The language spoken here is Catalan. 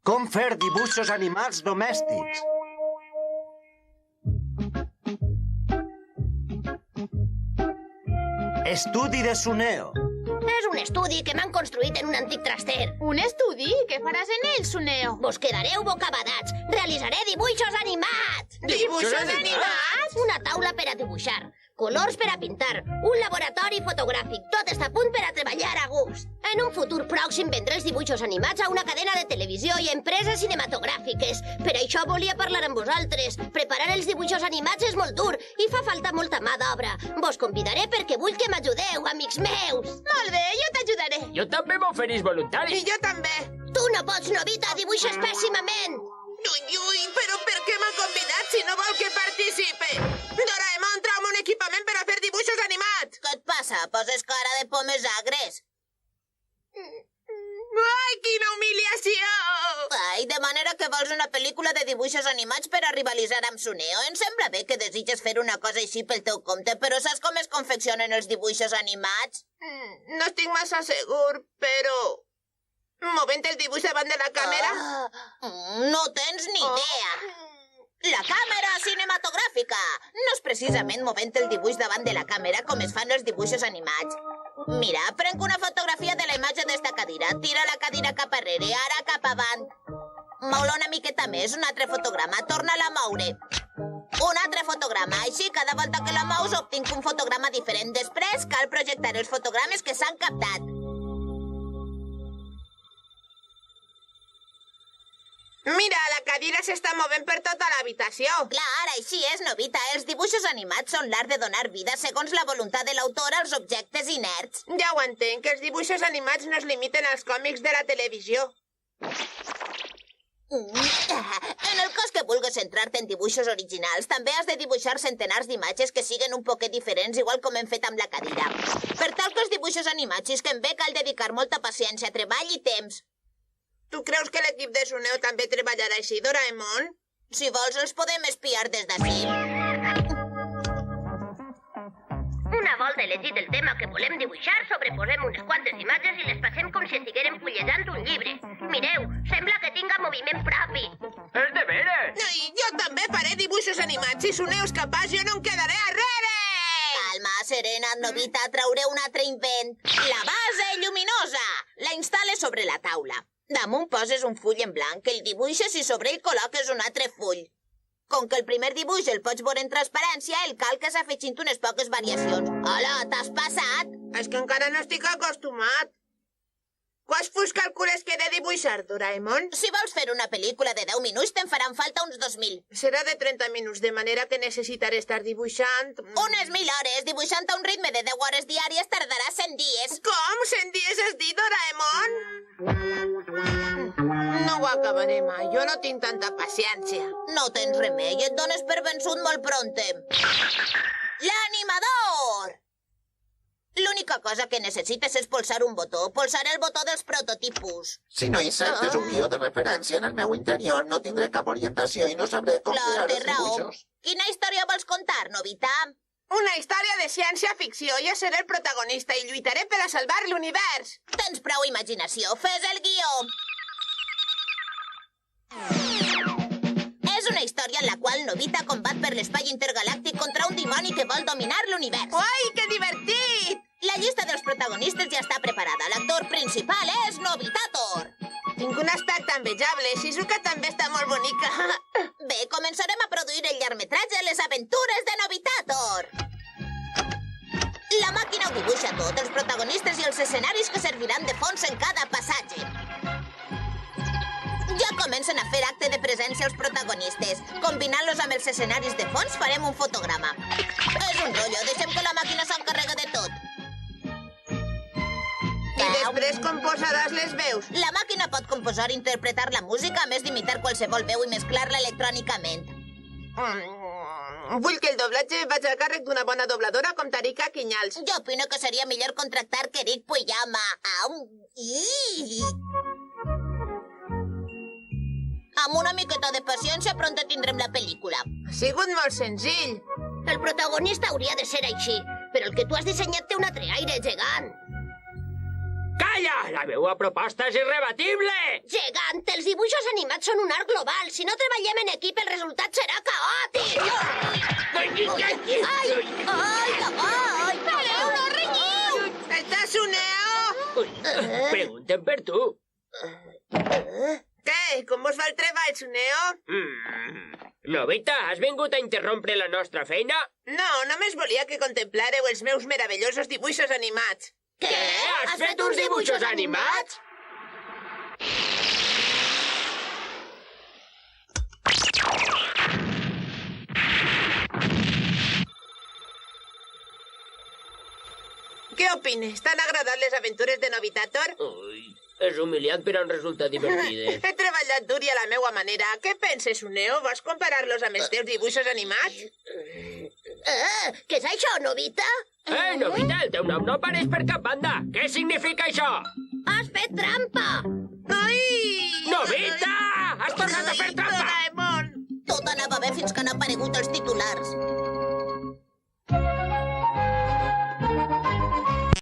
Com fer dibuixos animats domèstics. Estudi de Suneo. És un estudi que m'han construït en un antic traster. Un estudi? Què faràs en ell, Suneo? Vos quedareu bocabadats. Realitzaré dibuixos animats. Dibuixos animats? Una taula per a dibuixar, colors per a pintar, un laboratori fotogràfic. Tot està a punt per a treballar a gust. En un futur pròxim vendré els dibuixos animats a una cadena de televisió i a empreses cinematogràfiques. Per això volia parlar amb vosaltres. Preparar els dibuixos animats és molt dur i fa falta molta mà d'obra. Vos convidaré perquè vull que m'ajudeu, amics meus. Molt bé, jo t'ajudaré. Jo també m'oferís voluntari. I jo també. Tu no pots, Novita, dibuixes pèssimament. Ui, però per què m'ha convidat si no vol que participe? Doraemon, trau'm un equipament per a fer dibuixos animats. Què et passa? Poses cara de pomes agres. Ai, quina humiliació! Ai, de manera que vols una pel·lícula de dibuixos animats per a rivalitzar amb Suneo. Em sembla bé que desitges fer una cosa així pel teu compte, però saps com es confeccionen els dibuixos animats? No estic massa segur, però... Movent el dibuix davant de la càmera? No tens ni idea. La càmera cinematogràfica! No és precisament movent el dibuix davant de la càmera com es fan els dibuixos animats. Mira, prenc una fotografia de la imatge d'esta cadira. Tira la cadira cap arrere, ara cap avant. Mou-la una miqueta més, un altre fotograma. Torna-la a moure. Un altre fotograma. Així, cada volta que la mous, obtinc un fotograma diferent. Després, cal projectar els fotogrames que s'han captat. Mira, la cadira s'està movent per tota l'habitació. Clar, així és, Novita. Els dibuixos animats són l'art de donar vida segons la voluntat de l'autor als objectes inerts. Ja ho entenc, que els dibuixos animats no es limiten als còmics de la televisió. En el cas que vulguis centrar-te en dibuixos originals, també has de dibuixar centenars d'imatges que siguen un poquet diferents, igual com hem fet amb la cadira. Per tal que els dibuixos animats sisquen bé, cal dedicar molta paciència, treball i temps. Tu creus que l'equip de Suneo també treballarà així, Doraemon? Si vols, els podem espiar des d'ací. Una volta elegit el tema que volem dibuixar, sobreposem unes quantes imatges i les passem com si estiguérem fullejant un llibre. Mireu, sembla que tinga moviment propi. És de veres! I jo també faré dibuixos animats. Si Suneo és capaç, jo no em quedaré arrere! Calma, serena, Novita, trauré un altre invent. La base lluminosa! La instal·les sobre la taula. Damunt poses un full en blanc, el dibuixes i sobre ell col·loques un altre full. Com que el primer dibuix el pots veure en transparència, el cal que s'afegint unes poques variacions. Hola, t'has passat? És que encara no estic acostumat. Quants fulls calcules que he de dibuixar, Doraemon? Si vols fer una pel·lícula de 10 minuts, te'n faran falta uns 2.000. Serà de 30 minuts, de manera que necessitaré estar dibuixant... Unes 1.000 hores, dibuixant a un ritme de 10 hores diàries tardarà 100 dies. Com? 100 dies has dit, Doraemon? No ho acabaré mai, jo no tinc tanta paciència. No tens remei, et dones per vençut molt pronte. L'animador! L'única cosa que necessites és polsar un botó. Polsaré el botó dels prototipus. Si no insertes un guió de referència en el meu interior, no tindré cap orientació i no sabré com crear Té els raó. dibuixos. Quina història vols contar, Novita? Una història de ciència-ficció. Jo seré el protagonista i lluitaré per a salvar l'univers. Tens prou imaginació. Fes el guió. És una història en la qual Novita combat per l'espai intergalàctic contra un dimoni que vol dominar l'univers. Ai, que divertit! La llista dels protagonistes ja està preparada. L'actor principal és Novitator. Tinc un aspecte envejable. Shizuka també està molt bonica. Bé, començarem a produir el llargmetratge Les aventures de Novitator. La màquina ho dibuixa tot, els protagonistes i els escenaris que serviran de fons en cada passatge. Ja comencen a fer acte de presència els protagonistes. Combinant-los amb els escenaris de fons farem un fotograma. És un rotllo, deixem que la màquina s'encarrega de tot. I després com posaràs les veus? La màquina pot composar i interpretar la música a més d'imitar qualsevol veu i mesclar-la electrònicament. Vull que el doblatge vagi a càrrec d'una bona dobladora com Tarika Quiñals. Jo opino que seria millor contractar Kerik Puyama. Amb una miqueta de paciència pronto tindrem la pel·lícula. Ha sigut molt senzill. El protagonista hauria de ser així, però el que tu has dissenyat té un altre aire gegant. Calla! La meva proposta és irrebatible! Gegante! Els dibuixos animats són un art global. Si no treballem en equip, el resultat serà caòtic. Ai! Pareu, no renyiu! Estàs Suneo? Pregunten per tu. Què? Com vos va el treball, Suneo? Novita, has vingut a interrompre la nostra feina? No, només volia que contemplareu els meus meravellosos dibuixos animats. Què? Has fet uns dibuixos animats? Què opines? T'han agradat les aventures de Novitator? Ui, és humiliant, però han resultat divertides. He treballat dur i a la meua manera. Què penses, Suneo? Vas comparar-los amb els teus dibuixos animats? Què és això, Novita? Novita, el teu nom no apareix per cap banda. Què significa això? Has fet trampa! Ai! Novita! Has tornat a fer trampa! Doraemon! Tot anava bé fins que han aparegut els titulars.